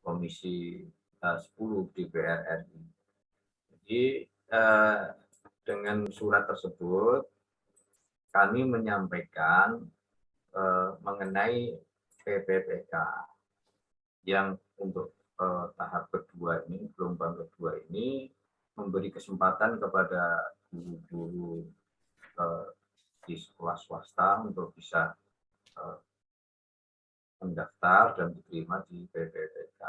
Komisi 10 DPR RI. Jadi dengan surat tersebut kami menyampaikan mengenai PPPK yang untuk tahap kedua ini, gelombang kedua ini, memberi kesempatan kepada guru-guru di sekolah swasta untuk bisa mendaftar dan diterima di PPPK.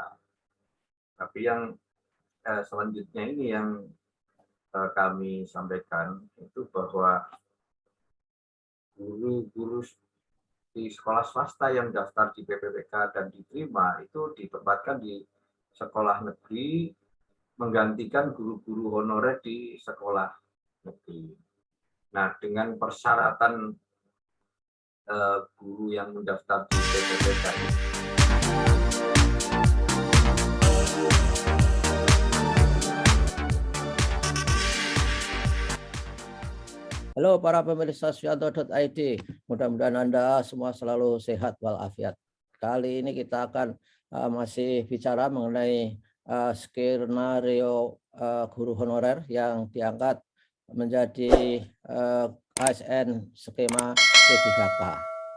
Tapi yang selanjutnya ini yang kami sampaikan itu bahwa guru-guru di sekolah swasta yang daftar di PPPK dan diterima itu ditempatkan di sekolah negeri menggantikan guru-guru honorer di sekolah negeri. Nah, dengan persyaratan guru yang mendaftar di PPPK ini. Halo para pemirsa Suyanto.id, mudah-mudahan Anda semua selalu sehat walafiat. Kali ini kita akan masih bicara mengenai skenario guru honorer yang diangkat menjadi ASN skema P3K.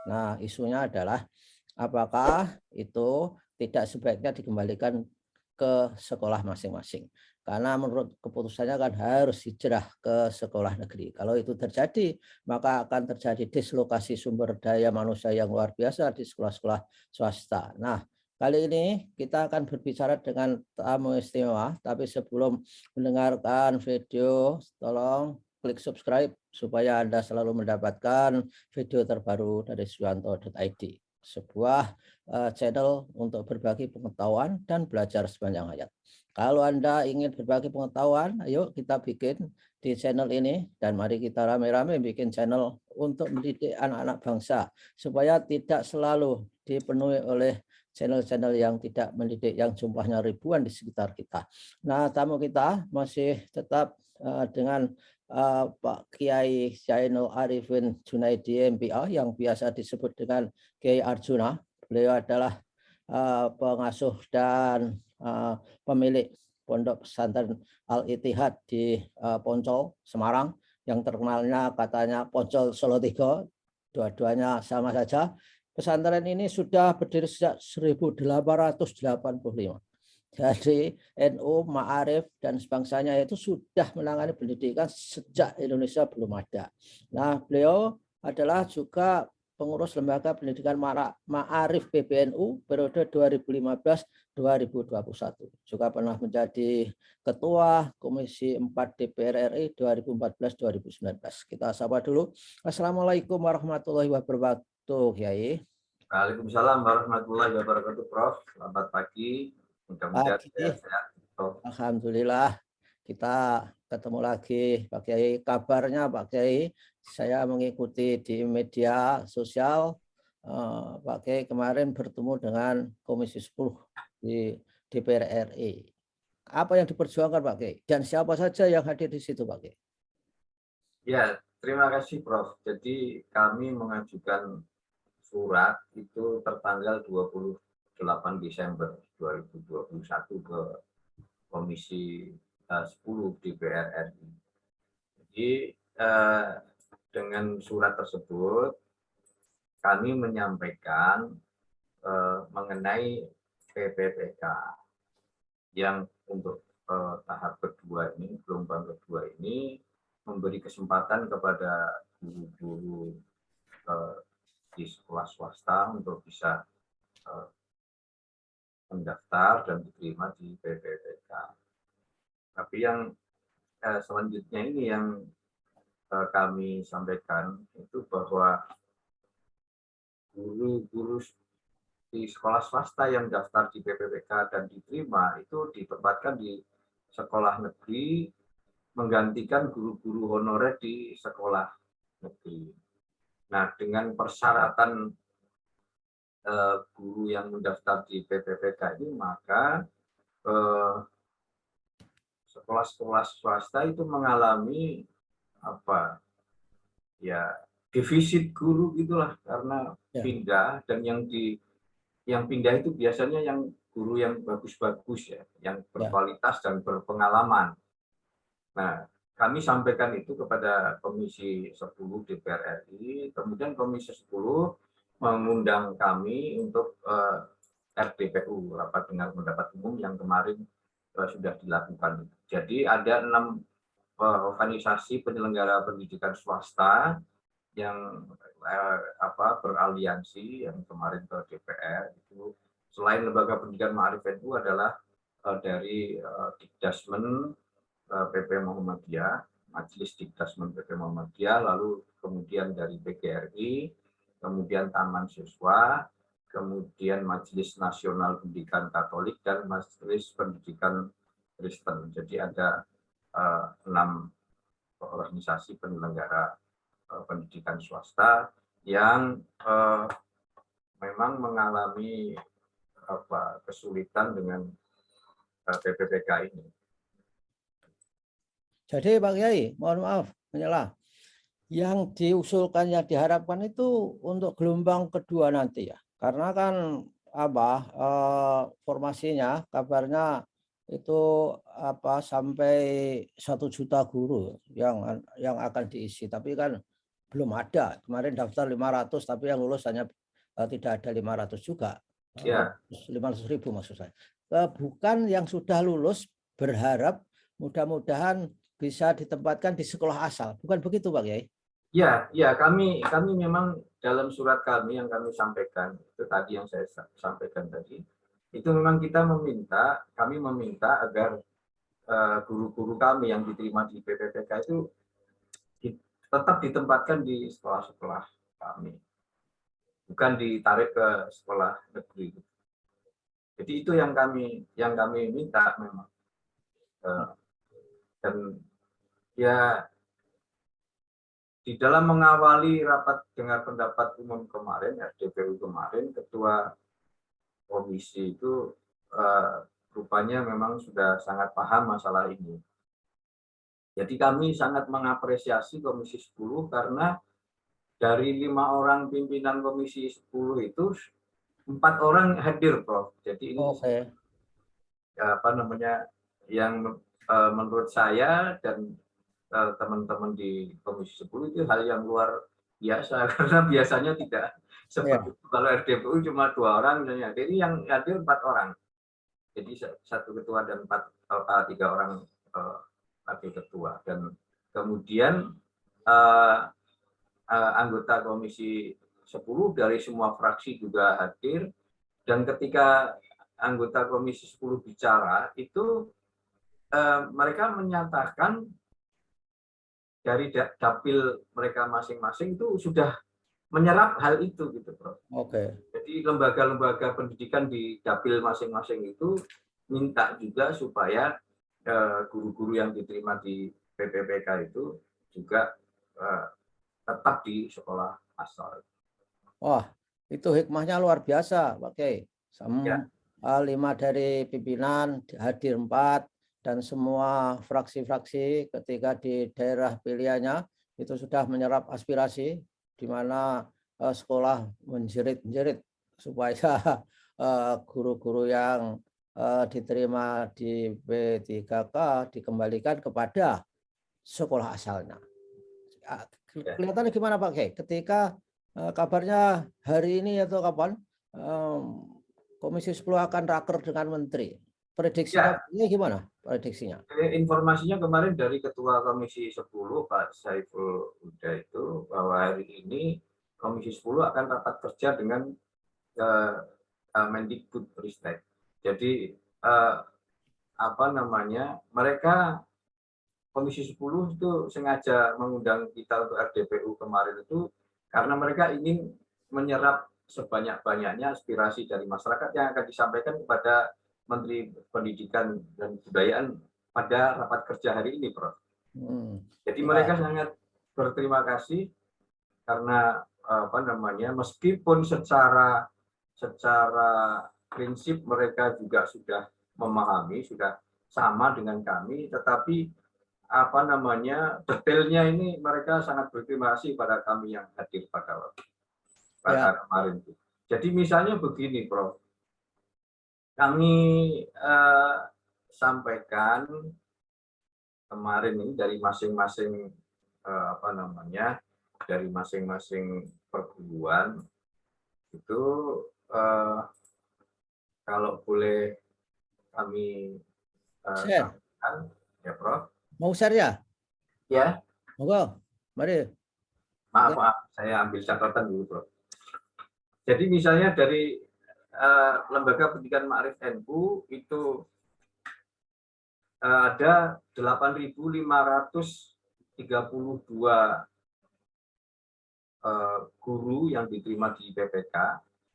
Nah, isunya adalah apakah itu tidak sebaiknya dikembalikan ke sekolah masing-masing. Karena menurut keputusannya kan harus hijrah ke sekolah negeri. Kalau itu terjadi, maka akan terjadi dislokasi sumber daya manusia yang luar biasa di sekolah-sekolah swasta. Nah, kali ini kita akan berbicara dengan tamu istimewa, tapi sebelum mendengarkan video, tolong klik subscribe supaya Anda selalu mendapatkan video terbaru dari Suyanto.id, sebuah channel untuk berbagi pengetahuan dan belajar sepanjang hayat. Kalau Anda ingin berbagi pengetahuan, ayo kita bikin di channel ini dan mari kita rame-rame bikin channel untuk mendidik anak-anak bangsa supaya tidak selalu dipenuhi oleh channel-channel yang tidak mendidik yang jumlahnya ribuan di sekitar kita. Nah, tamu kita masih tetap dengan Pak Kiai Zainul Arifin Junaidi MPA yang biasa disebut dengan Kiai Arjuna. Beliau adalah pengasuh dan pemilik Pondok Pesantren Al-Ittihad di Poncol, Semarang, yang terkenalnya katanya Poncol Solo 3, dua-duanya sama saja. Pesantren ini sudah berdiri sejak 1885. Jadi NU, Ma'arif, dan sebangsanya itu sudah menangani pendidikan sejak Indonesia belum ada. Nah, beliau adalah juga pengurus Lembaga Pendidikan Ma'arif PBNU periode 2015-2021. Juga pernah menjadi Ketua Komisi 4 DPR RI 2014-2019. Kita sapa dulu. Assalamualaikum warahmatullahi wabarakatuh, Kiai. Waalaikumsalam warahmatullahi wabarakatuh, Prof. Selamat pagi. Mudah-mudahan sehat. Alhamdulillah kita ketemu lagi Pak Kiai. Kabarnya Pak Kiai, saya mengikuti di media sosial Pak Kiai kemarin bertemu dengan Komisi 10 di DPR RI. Apa yang diperjuangkan Pak Kiai dan siapa saja yang hadir di situ Pak Kiai? Ya, terima kasih Prof. Jadi kami mengajukan surat itu tertanggal 28 Desember 2021 ke Komisi 10 DPR RI. Jadi dengan surat tersebut kami menyampaikan mengenai PPPK yang untuk tahap kedua ini, gelombang kedua ini, memberi kesempatan kepada guru-guru di sekolah swasta untuk bisa mendaftar dan diterima di PPPK. Tapi yang selanjutnya ini yang kami sampaikan itu bahwa guru-guru di sekolah swasta yang daftar di PPPK dan diterima itu ditempatkan di sekolah negeri menggantikan guru-guru honorer di sekolah negeri. Nah, dengan persyaratan guru yang mendaftar di PPPK ini, maka sekolah-sekolah swasta itu mengalami defisit guru gitulah, karena pindah, dan yang pindah itu biasanya yang guru yang bagus-bagus ya, yang Ya. berkualitas dan berpengalaman. Nah, kami sampaikan itu kepada Komisi 10 DPR RI, kemudian Komisi 10 mengundang kami untuk RDPU, rapat dengar pendapat umum yang kemarin sudah dilakukan. Jadi ada 6 organisasi penyelenggara pendidikan swasta yang beraliansi yang kemarin ke DPR itu. Selain lembaga pendidikan Ma'arif NU adalah dari Dikdasmen PP Muhammadiyah, Majelis Dikdasmen PP Muhammadiyah, lalu kemudian dari PGRI, kemudian Taman Siswa, kemudian Majelis Nasional Pendidikan Katolik, dan Majelis Pendidikan Kristen. Jadi ada 6 organisasi penyelenggara pendidikan swasta yang memang mengalami kesulitan dengan PPPK ini. Jadi Pak Kiai, mohon maaf menyelah. Yang diusulkan, yang diharapkan itu untuk gelombang kedua nanti ya. Karena kan formasinya kabarnya itu sampai 1 juta guru yang akan diisi. Tapi kan belum ada. Kemarin daftar 500, tapi yang lulus hanya tidak ada 500 juga. Ya. 500.000 maksud saya. Bukan yang sudah lulus berharap mudah-mudahan bisa ditempatkan di sekolah asal. Bukan begitu Pak Kiai? Ya, kami memang dalam surat kami yang kami sampaikan, itu tadi yang saya sampaikan tadi, itu memang kami meminta agar guru-guru kami yang diterima di PPPK itu tetap ditempatkan di sekolah-sekolah kami, bukan ditarik ke sekolah negeri. Jadi itu yang kami minta memang. Dan ya, di dalam mengawali rapat dengar pendapat umum kemarin, RDPU kemarin, Ketua Komisi itu rupanya memang sudah sangat paham masalah ini. Jadi kami sangat mengapresiasi Komisi 10 karena dari 5 orang pimpinan Komisi 10 itu 4 orang hadir, Prof. Jadi ini yang menurut saya dan teman-teman di Komisi 10 itu hal yang luar biasa, karena biasanya tidak seperti itu. Kalau RDPU cuma 2 orang misalnya, jadi yang hadir 4 orang. Jadi 1 ketua dan 3 orang wakil ketua. Dan kemudian anggota Komisi 10 dari semua fraksi juga hadir, dan ketika anggota Komisi 10 bicara itu mereka menyatakan dari dapil mereka masing-masing itu sudah menyerap hal itu gitu, Prof. Jadi lembaga-lembaga pendidikan di dapil masing-masing itu minta juga supaya guru-guru yang diterima di PPPK itu juga tetap di sekolah asal. Wah, itu hikmahnya luar biasa, Pak Kiai. 5 dari pimpinan, hadir 4, dan semua fraksi-fraksi ketika di daerah pilihannya itu sudah menyerap aspirasi di mana sekolah menjerit-jerit supaya guru-guru yang diterima di P3K dikembalikan kepada sekolah asalnya. Kelihatannya gimana Pak Kiai? Ketika kabarnya hari ini atau kapan Komisi 10 akan raker dengan Menteri. Prediksinya gimana? Prediksinya? Informasinya kemarin dari Ketua Komisi 10 Pak Saiful Huda itu bahwa hari ini Komisi 10 akan rapat kerja dengan Mendikbudristek. Jadi mereka Komisi 10 itu sengaja mengundang kita untuk RDPU kemarin itu karena mereka ingin menyerap sebanyak-banyaknya aspirasi dari masyarakat yang akan disampaikan kepada Menteri Pendidikan dan Kebudayaan pada rapat kerja hari ini, Prof. Jadi mereka sangat berterima kasih karena meskipun secara prinsip mereka juga sudah memahami, sudah sama dengan kami, tetapi detailnya ini mereka sangat berterima kasih pada kami yang hadir pada kemarin. Jadi misalnya begini, Prof. Kami sampaikan kemarin ini dari masing-masing dari masing-masing perguruan itu kalau boleh kami Share. sampaikan, ya Prof. Mau share ya? Ya, Monggo, mari. maaf, saya ambil catatan dulu, Prof. Jadi misalnya dari Lembaga Pendidikan Ma'arif NU itu ada 8.532 guru yang diterima di PPK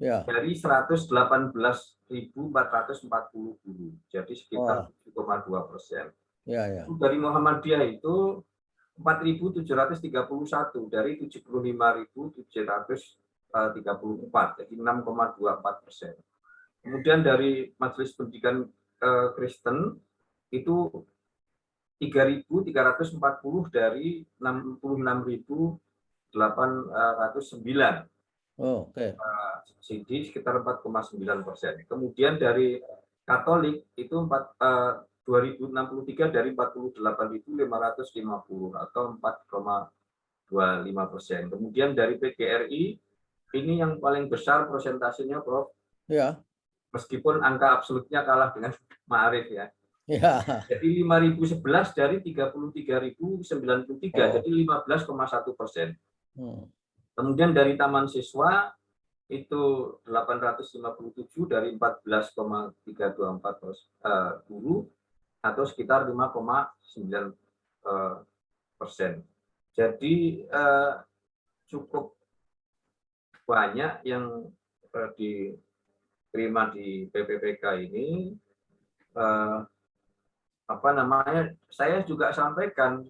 Ya. dari 118.440 guru, jadi sekitar 7,2%. Ya, ya. Dari Muhammadiyah itu 4.731 dari 75.734, jadi 6,24%. Kemudian dari Majelis Pendidikan Kristen itu 3.340 dari 66.809. Oke. Jadi sekitar 4,9%. Kemudian dari Katolik itu 2063 dari 48.550 atau 4,25%. Kemudian dari PGRI ini yang paling besar persentasenya, Prof. Ya. Meskipun angka absolutnya kalah dengan Ma'arif ya. Ya. Jadi 5.011 dari 33.093, jadi 15,1%. Kemudian dari Taman Siswa itu 857 dari 14,324 guru atau sekitar 5,9%. Jadi cukup banyak yang diterima di PPPK ini. Saya juga sampaikan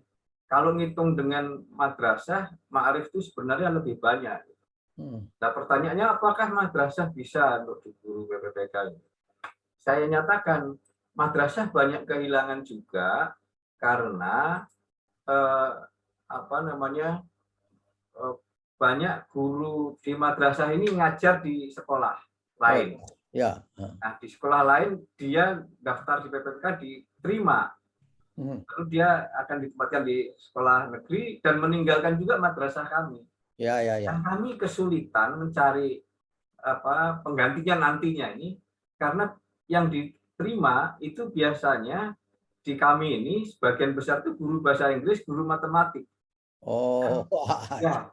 kalau ngitung dengan madrasah, Ma'arif itu sebenarnya lebih banyak. Nah, pertanyaannya apakah madrasah bisa untuk guru PPPK ini? Saya nyatakan madrasah banyak kehilangan juga karena banyak guru di madrasah ini ngajar di sekolah lain. Ya. Nah, di sekolah lain dia daftar di PPPK diterima. Lalu dia akan ditempatkan di sekolah negeri dan meninggalkan juga madrasah kami. Ya. Dan kami kesulitan mencari penggantinya nantinya ini karena yang diterima itu biasanya di kami ini sebagian besar itu guru bahasa Inggris, guru matematik. Ya,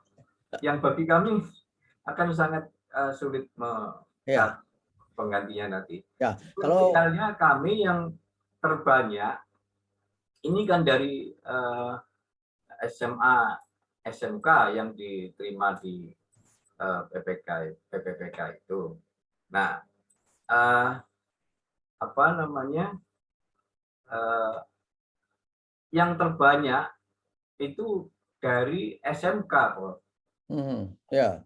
yang bagi kami akan sangat sulit penggantinya nanti. Ya, kalau misalnya kami yang terbanyak ini kan dari SMA, SMK yang diterima di PPPK itu. Nah, yang terbanyak itu dari SMK, Prof. Ya.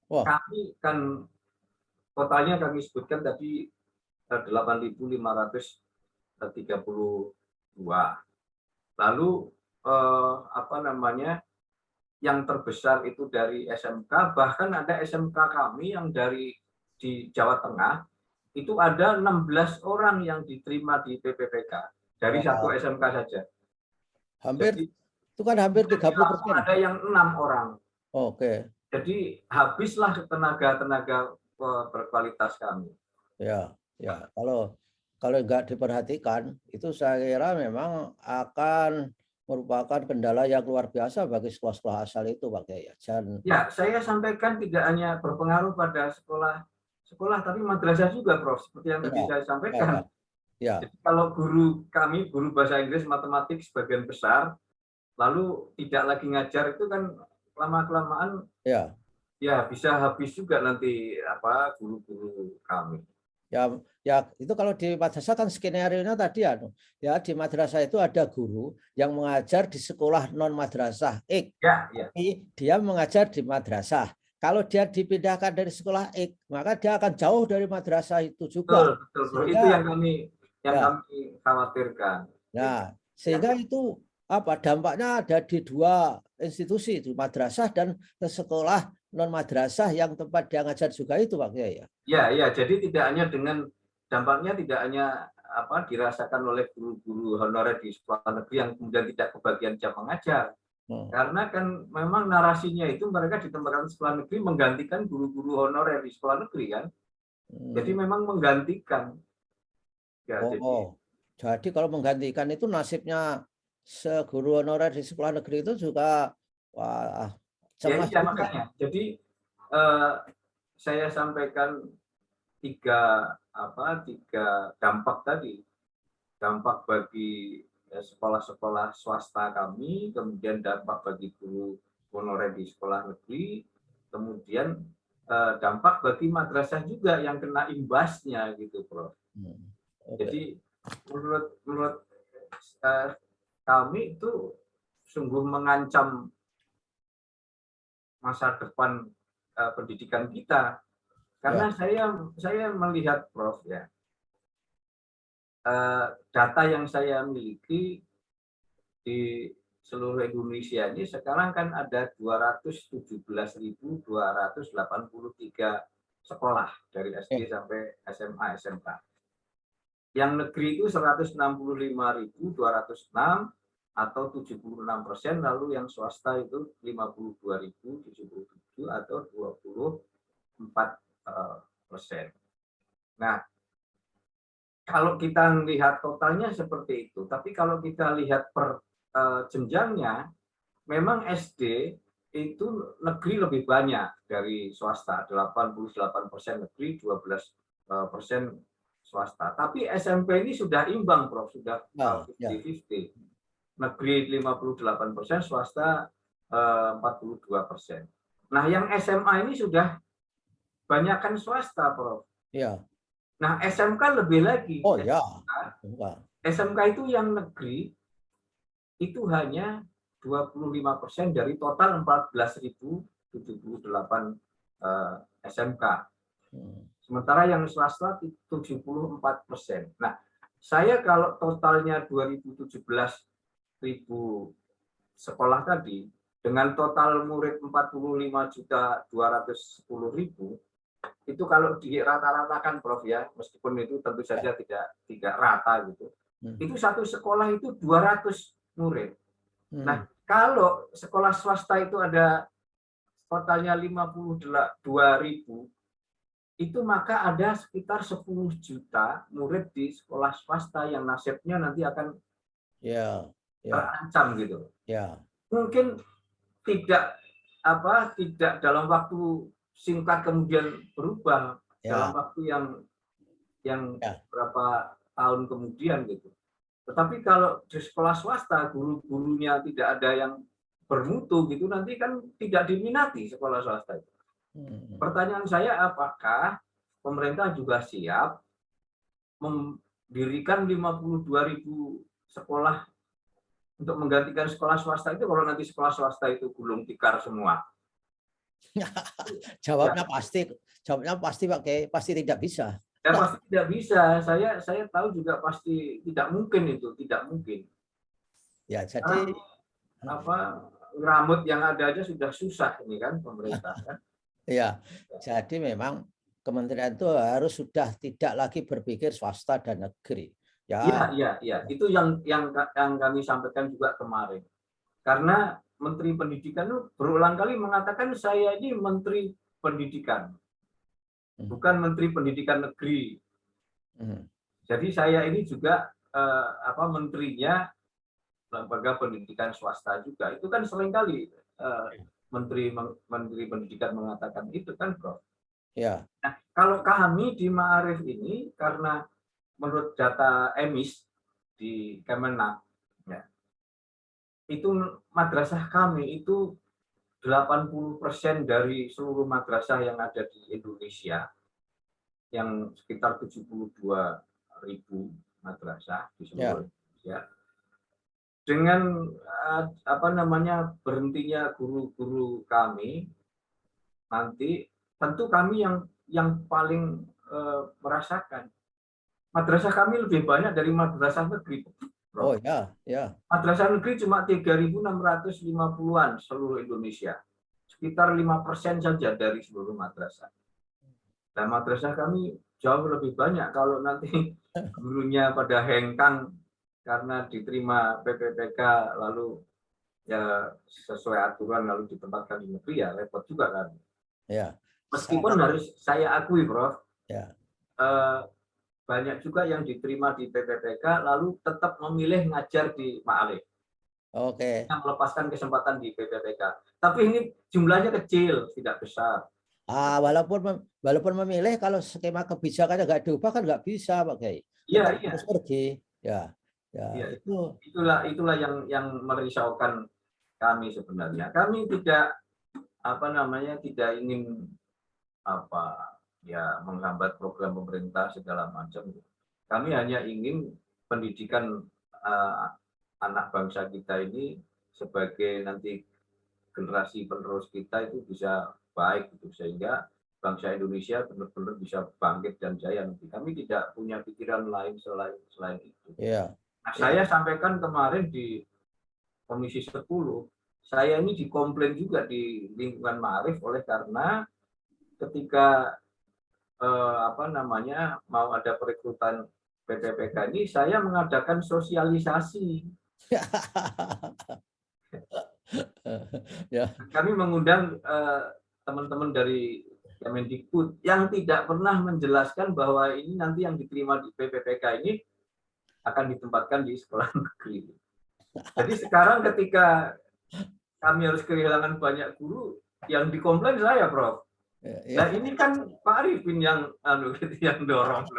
Kami kan totalnya kami sebutkan tadi 8.532. Lalu yang terbesar itu dari SMK, bahkan ada SMK kami yang di Jawa Tengah itu ada 16 orang yang diterima di PPPK dari satu SMK saja. Jadi, itu kan hampir 30%. Ada yang 6 orang. Oke. Jadi habislah tenaga berkualitas kami. Ya. Kalau nggak diperhatikan, itu saya kira memang akan merupakan kendala yang luar biasa bagi sekolah-sekolah asal itu, Pak Kiai. Ya, saya sampaikan tidak hanya berpengaruh pada sekolah, tapi madrasah juga, Prof. Seperti yang tadi saya sampaikan. Ya. Jadi kalau guru kami, guru bahasa Inggris, matematik sebagian besar, lalu tidak lagi ngajar itu kan lama-kelamaan ya bisa habis juga nanti guru-guru kami. Ya itu kalau di madrasah kan skenario-nya tadi ya di madrasah itu ada guru yang mengajar di sekolah non madrasah X. Tapi dia mengajar di madrasah. Kalau dia dipindahkan dari sekolah X, maka dia akan jauh dari madrasah itu juga. Betul. Itu yang kami khawatirkan. Nah, sehingga itu dampaknya ada di dua institusi, itu madrasah dan sekolah non madrasah yang tempat dia ngajar juga itu Pak Kiai ya. Ya, ya. Jadi tidak hanya dengan dampaknya tidak hanya dirasakan oleh guru-guru honorer di sekolah negeri yang kemudian tidak kebagian jam mengajar. Karena kan memang narasinya itu mereka ditempatkan sekolah negeri menggantikan guru-guru honorer di sekolah negeri kan. Jadi memang menggantikan. Ya, jadi kalau menggantikan itu nasibnya seguru honorer di sekolah negeri itu juga wah cemas ya, makanya. Jadi saya sampaikan tiga dampak tadi. Dampak bagi sekolah-sekolah swasta kami, kemudian dampak bagi guru honorer di sekolah negeri, kemudian dampak bagi madrasah juga yang kena imbasnya gitu, Prof. Jadi menurut kami itu sungguh mengancam masa depan pendidikan kita, karena saya melihat, Prof, ya, data yang saya miliki di seluruh Indonesia ini sekarang kan ada 217.283 sekolah dari SD sampai SMA, SMK. Yang negeri itu 165.206 atau 76%, lalu yang swasta itu 52.077 atau 24%. Nah, kalau kita melihat totalnya seperti itu, tapi kalau kita lihat per jenjangnya, memang SD itu negeri lebih banyak dari swasta, 88% negeri, 12% swasta. Tapi SMP ini sudah imbang, Prof, sudah 50-50. Negeri 58%, swasta 42%. Nah, yang SMA ini sudah banyakkan swasta, Prof. Iya. Nah, SMK lebih lagi. Oh ya. SMK itu yang negeri itu hanya 25% dari total 14.078 SMK. Sementara yang swasta 74%. Nah, saya kalau totalnya 2017.000 sekolah tadi, dengan total murid 45.210.000, itu kalau dirata-ratakan, Prof, ya, meskipun itu tentu saja tidak rata gitu, itu satu sekolah itu 200 murid. Nah, kalau sekolah swasta itu ada totalnya 52.000, itu maka ada sekitar 10 juta murid di sekolah swasta yang nasibnya nanti akan terancam gitu. Mungkin tidak dalam waktu singkat kemudian berubah, dalam waktu yang berapa tahun kemudian gitu. Tetapi kalau di sekolah swasta guru-gurunya tidak ada yang bermutu gitu, nanti kan tidak diminati sekolah swasta itu. Pertanyaan saya, apakah pemerintah juga siap mendirikan 52.000 sekolah untuk menggantikan sekolah swasta itu kalau nanti sekolah swasta itu gulung tikar semua? Jawabnya pasti Pak Kiai, pasti tidak bisa. Ya, pasti tidak bisa. Saya tahu juga pasti tidak mungkin itu, tidak mungkin. Ya, jadi ngeramut yang ada aja sudah susah ini kan pemerintah kan. Ya, jadi memang kementerian itu harus sudah tidak lagi berpikir swasta dan negeri. Iya. Itu yang kami sampaikan juga kemarin. Karena Menteri Pendidikan itu berulang kali mengatakan saya ini Menteri Pendidikan, bukan Menteri Pendidikan Negeri. Jadi saya ini juga menterinya lembaga pendidikan swasta juga. Itu kan seringkali Menteri Pendidikan mengatakan itu kan, Prof. Ya. Nah, kalau kami di Ma'arif ini, karena menurut data EMIS di Kemenak, ya, itu madrasah kami itu 80% dari seluruh madrasah yang ada di Indonesia, yang sekitar 72.000 madrasah di seluruh Indonesia. Dengan berhentinya guru-guru kami, nanti tentu kami yang paling merasakan. Madrasah kami lebih banyak dari madrasah negeri. Oh ya. Madrasah negeri cuma 3.650-an seluruh Indonesia. sekitar 5% saja dari seluruh madrasah. Nah, madrasah kami jauh lebih banyak kalau nanti gurunya pada hengkang karena diterima PPPK lalu ya sesuai aturan lalu ditempatkan di negeri, ya repot juga kan. Ya. Meskipun harus saya akui, Prof, Ya. banyak juga yang diterima di PPPK lalu tetap memilih ngajar di Ma'arif. Oke. Yang melepaskan kesempatan di PPPK. Tapi ini jumlahnya kecil, tidak besar. Walaupun memilih, kalau skema kebijakannya nggak diubah kan nggak bisa, Pak Kiai. Iya, Tetap iya. harus pergi. Ya, Iya, itu. itulah yang merisaukan kami sebenarnya. Kami tidak tidak ingin menghambat program pemerintah segala macam. Kami hanya ingin pendidikan anak bangsa kita ini sebagai nanti generasi penerus kita itu bisa baik gitu, sehingga bangsa Indonesia benar-benar bisa bangkit dan jaya nanti. Kami tidak punya pikiran lain selain itu. Ya. Nah, saya sampaikan kemarin di Komisi 10, saya ini dikomplain juga di lingkungan Ma'arif oleh karena ketika mau ada perekrutan PPPK ini, saya mengadakan sosialisasi. Ya. Kami mengundang teman-teman dari Kemendikbud yang tidak pernah menjelaskan bahwa ini nanti yang diterima di PPPK ini akan ditempatkan di sekolah negeri. Jadi sekarang ketika kami harus kehilangan banyak guru, yang dikomplain saya, Prof. Nah, ini kan Pak Arifin yang dorong.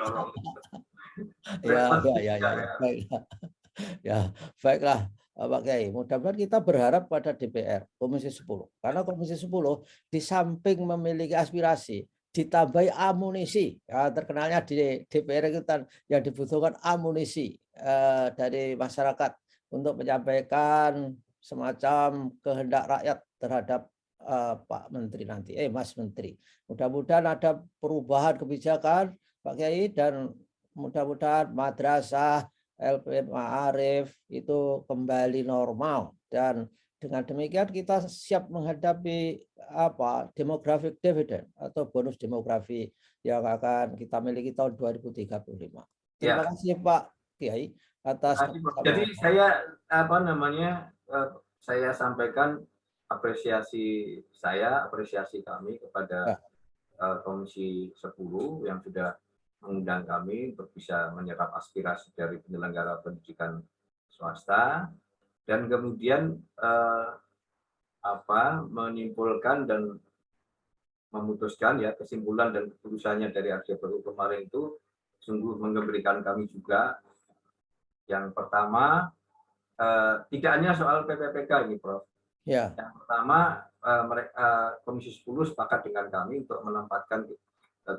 Ya, baiklah Pak Kiai. Mudah-mudahan kita berharap pada DPR, Komisi 10. Karena Komisi 10 di samping memiliki aspirasi, ditambahi amunisi. Ya, terkenalnya di DPR itu yang dibutuhkan amunisi dari masyarakat untuk menyampaikan semacam kehendak rakyat terhadap Pak Menteri nanti, Mas Menteri. Mudah-mudahan ada perubahan kebijakan Pak Kiai, dan mudah-mudahan madrasah LP Ma'arif itu kembali normal, dan dengan demikian kita siap menghadapi demographic dividend atau bonus demografi yang akan kita miliki tahun 2035. Terima kasih Pak Kiai atas. Jadi saya sampaikan apresiasi kami kepada Komisi 10 yang sudah mengundang kami untuk bisa menyerap aspirasi dari penyelenggara pendidikan swasta, dan kemudian menyimpulkan dan memutuskan kesimpulan dan keputusannya dari RDPU kemarin itu sungguh mengembirakan kami juga. Yang pertama, tidak hanya soal PPPK ini, Prof. Ya. Yang pertama, Komisi 10 sepakat dengan kami untuk menempatkan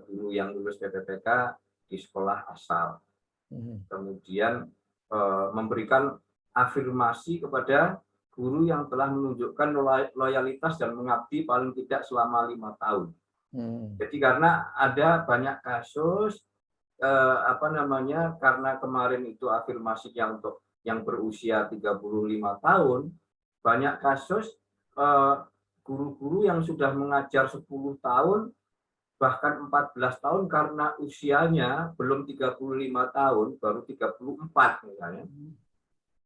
guru yang lulus PPPK di sekolah asal. Kemudian memberikan afirmasi kepada guru yang telah menunjukkan loyalitas dan mengabdi paling tidak selama 5 tahun. Jadi karena ada banyak kasus karena kemarin itu afirmasinya untuk yang berusia 35 tahun, banyak kasus guru-guru yang sudah mengajar 10 tahun bahkan 14 tahun karena usianya belum 35 tahun, baru 34 misalnya,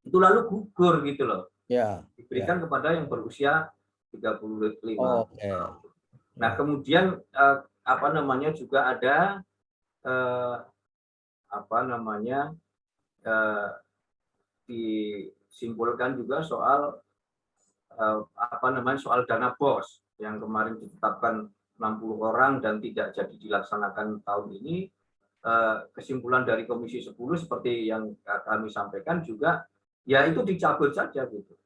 itu lalu gugur gitu loh. Ya. Diberikan kepada yang berusia 35 tahun. Nah, kemudian juga ada disimpulkan juga soal soal dana BOS yang kemarin ditetapkan 60 orang dan tidak jadi dilaksanakan tahun ini. Kesimpulan dari Komisi 10 seperti yang kami sampaikan juga, ya itu dicabut saja gitu.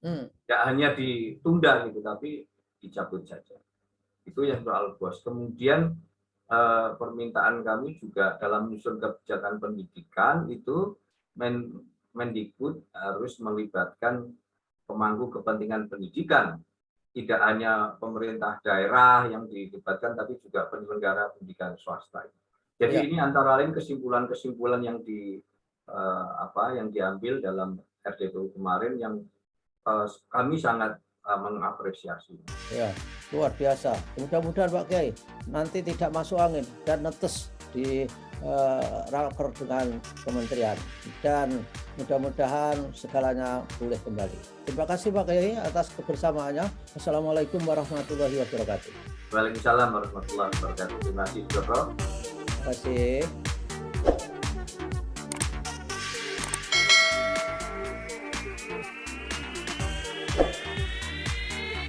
Tidak hanya ditunda gitu, tapi dicabut saja. Itu yang soal BOS. Kemudian permintaan kami juga dalam menyusun kebijakan pendidikan itu Mendikbud harus melibatkan pemangku kepentingan pendidikan, tidak hanya pemerintah daerah yang dilibatkan, tapi juga penyelenggara pendidikan swasta. Jadi ini antara lain kesimpulan-kesimpulan yang diambil dalam RDPU kemarin yang kami sangat mengapresiasi. Ya, luar biasa. Mudah-mudahan Pak Kiai nanti tidak masuk angin dan netes di raker dengan kementerian, dan mudah-mudahan segalanya pulih kembali. Terima kasih Pak Kiai atas kebersamaannya. Assalamualaikum warahmatullahi wabarakatuh. Waalaikumsalam warahmatullahi wabarakatuh. Terima kasih Joko. Terima kasih.